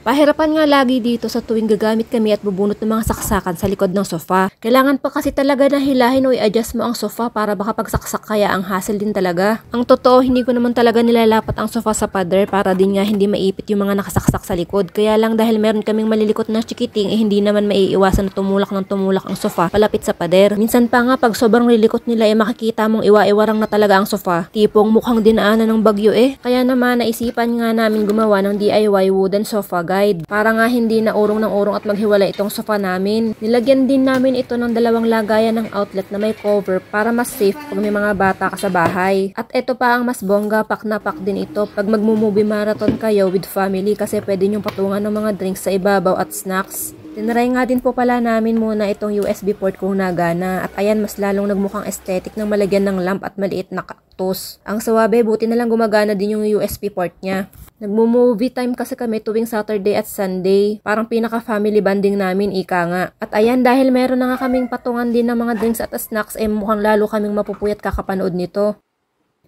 Pahirapan nga lagi dito sa tuwing gagamit kami at bubunot ng mga saksakan sa likod ng sofa. Kailangan pa kasi talaga na hilahin o i-adjust mo ang sofa para baka pagsaksak kaya ang hassle din talaga. Ang totoo, hindi ko naman talaga nilalapat ang sofa sa pader para din nga hindi maipit yung mga nakasaksak sa likod. Kaya lang dahil meron kaming malilikot na chikiting hindi naman maiiwasan na tumulak ng tumulak ang sofa palapit sa pader. Minsan pa nga pag sobrang lilikot nila makikita mong iwa-iwarang na talaga ang sofa. Tipong mukhang dinaanan ng bagyo Kaya naman naisipan nga namin gumawa ng DIY wooden sofa guide para nga hindi na urong ng urong at maghiwalay itong sofa namin. Nilagyan din namin ito ng dalawang lagayan ng outlet na may cover para mas safe pag may mga bata ka sa bahay. At ito pa ang mas bongga, pak na pak din ito pag magmo-movie marathon kayo with family kasi pwede nyong patungan ng mga drinks sa ibabaw at snacks. Tinry nga din po pala namin muna itong USB port kung nagana at ayan mas lalong nagmukhang aesthetic ng malagyan ng lamp at maliit na cactus. Ang sawabe buti na lang gumagana din yung USB port niya. Nagmo-movie time kasi kami tuwing Saturday at Sunday. Parang pinaka-family bonding namin, ika nga. At ayan, dahil meron na nga kaming patungan din ng mga drinks at snacks, mukhang lalo kaming mapupuyat kakapanood nito.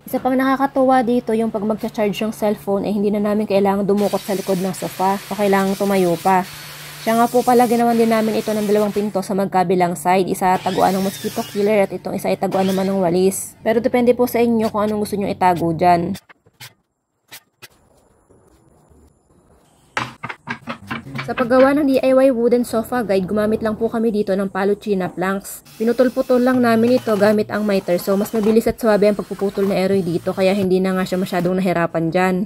Isa pang nakakatuwa dito yung pag magcha-charge yung cellphone, hindi na namin kailangan dumukot sa likod ng sofa o kailangan tumayo pa. Siya nga po pala ginawan din namin ito ng dalawang pinto sa magkabilang side. Isa taguan ng mosquito killer at itong isa itaguan naman ng walis. Pero depende po sa inyo kung anong gusto nyo itago dyan. Sa paggawa ng DIY wooden sofa guide, gumamit lang po kami dito ng Paluchina planks. Pinutol-putol lang namin ito gamit ang miter, so mas mabilis at swabe ang pagpuputol na aeroy dito kaya hindi na nga siya masyadong nahirapan dyan.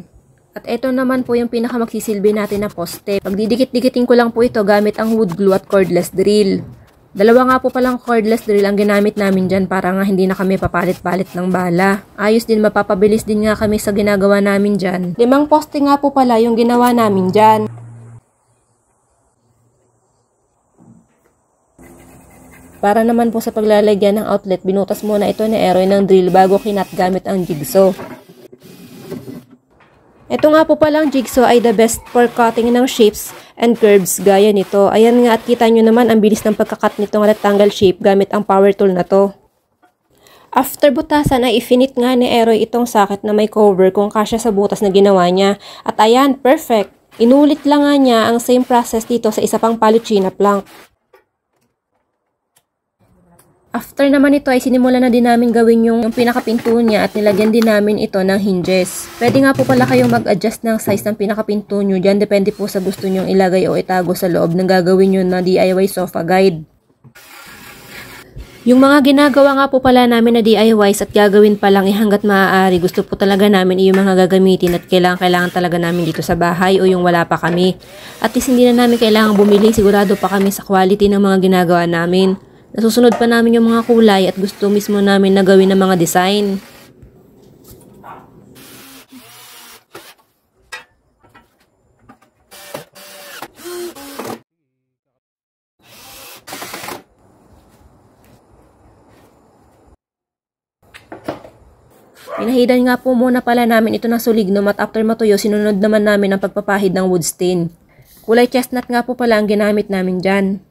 At ito naman po yung pinakamagsisilbi natin na poste. Pagdidikit-dikitin ko lang po ito gamit ang wood glue at cordless drill. Dalawa nga po palang cordless drill ang ginamit namin dyan para nga hindi na kami papalit-palit ng bala. Ayos din, mapapabilis din nga kami sa ginagawa namin dyan. 5 poste nga po pala yung ginawa namin dyan. Para naman po sa paglalagyan ng outlet, binutas muna ito ni aeroy ng drill bago kinat gamit ang jigsaw. Ito nga po palang jigsaw ay the best for cutting ng shapes and curves gaya nito. Ayan nga at kita nyo naman ang bilis ng pagkakat nitong rectangle shape gamit ang power tool na to. After butasan ay ifinit nga ni Eroy itong socket na may cover kung kasya sa butas na ginawa niya. At ayan, perfect! Inulit lang nga niya ang same process dito sa isa pang Paluchina plank. After naman ito ay sinimula na din namin gawin yung pinakapinto niya at nilagyan din namin ito ng hinges. Pwede nga po pala kayong mag-adjust ng size ng pinakapinto nyo dyan. Depende po sa gusto nyong ilagay o itago sa loob ng gagawin nyo na DIY sofa guide. Yung mga ginagawa nga po pala namin na DIYs at gagawin pa lang hanggat maaari. Gusto po talaga namin yung mga gagamitin at kailangan talaga namin dito sa bahay o yung wala pa kami. At least hindi na namin kailangan bumili. Sigurado pa kami sa quality ng mga ginagawa namin. Nasusunod pa namin yung mga kulay at gusto mismo namin na gawin ng mga design. Pinahidan nga po muna pala namin ito ng sulignum at after matuyo, sinunod naman namin ang pagpapahid ng wood stain. Kulay chestnut nga po pala ang ginamit namin dyan.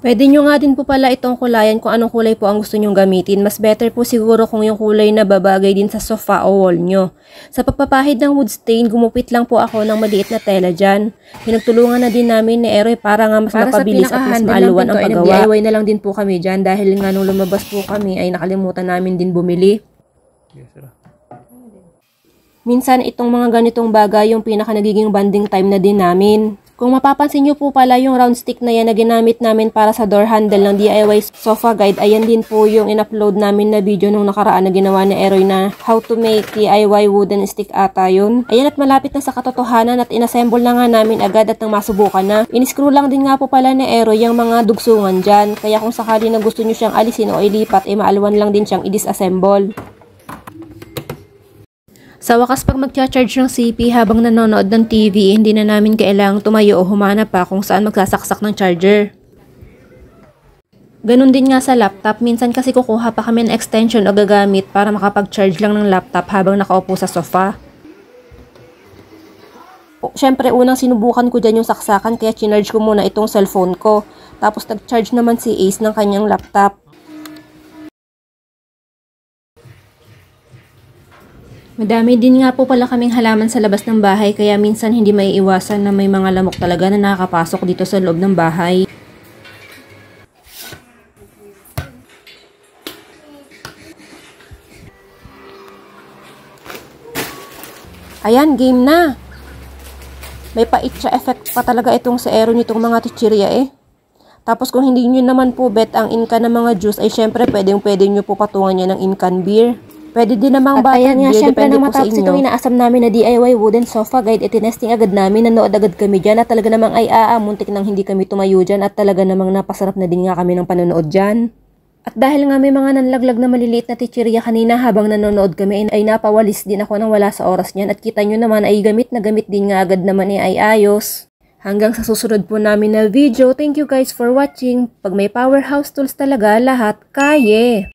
Pwede nyo nga din po pala itong kulayan kung anong kulay po ang gusto nyong gamitin. Mas better po siguro kung yung kulay na babagay din sa sofa o wall nyo. Sa pagpapahid ng wood stain, gumupit lang po ako ng maliit na tela dyan. Pinagtulungan na din namin ni Eroy para nga mas mapabilis at mas maaluan ang paggawa. DIY na lang din po kami dyan dahil nga nung lumabas po kami ay nakalimutan namin din bumili. Minsan itong mga ganitong bagay yung pinaka nagiging bonding time na din namin. Kung mapapansin nyo po pala yung round stick na yan na ginamit namin para sa door handle ng DIY sofa guide, ayan din po yung in-upload namin na video nung nakaraan na ginawa ni Eroy na how to make DIY wooden stick ata yun. Ayan at malapit na sa katotohanan at inassemble na nga namin agad at nang masubukan na. In-screw lang din nga po pala ni Eroy yung mga dugsungan dyan, kaya kung sakali na gusto nyo siyang alisin o ilipat, maalwan lang din siyang i-disassemble. Sa wakas pag magcha-charge ng CP habang nanonood ng TV, hindi na namin kailangang tumayo o humanap pa kung saan magsasaksak ng charger. Ganun din nga sa laptop, minsan kasi kukuha pa kami ng extension o gagamit para makapag-charge lang ng laptop habang nakaupo sa sofa. Siyempre unang sinubukan ko dyan yung saksakan kaya chinarge ko muna itong cellphone ko. Tapos nag-charge naman si Ace ng kanyang laptop. Madami din nga po pala kaming halaman sa labas ng bahay kaya minsan hindi maiiwasan na may mga lamok talaga na nakakapasok dito sa loob ng bahay. Ayan, game na! May pa-itcha effect pa talaga itong sa aero nitong mga chichirya eh. Tapos kung hindi nyo naman po bet ang incan ng mga juice ay syempre pwede nyo po patungan niya ng incan beer. Pwede din namang At ayan nga, beer, syempre depende nang po sa matapos inyo. itong inaasam namin na DIY wooden sofa guide, itinesting agad namin, nanood agad kami dyan at talaga namang muntik nang hindi kami tumayo dyan at talaga namang napasarap na din nga kami ng panonood dyan. At dahil nga may mga nanlaglag na maliliit na chichirya kanina habang nanonood kami ay napawalis din ako nang wala sa oras niyan at kita nyo naman ay gamit na gamit din nga agad naman ay ayos. Hanggang sa susunod po namin na video, thank you guys for watching. Pag may powerhouse tools talaga, lahat kaya.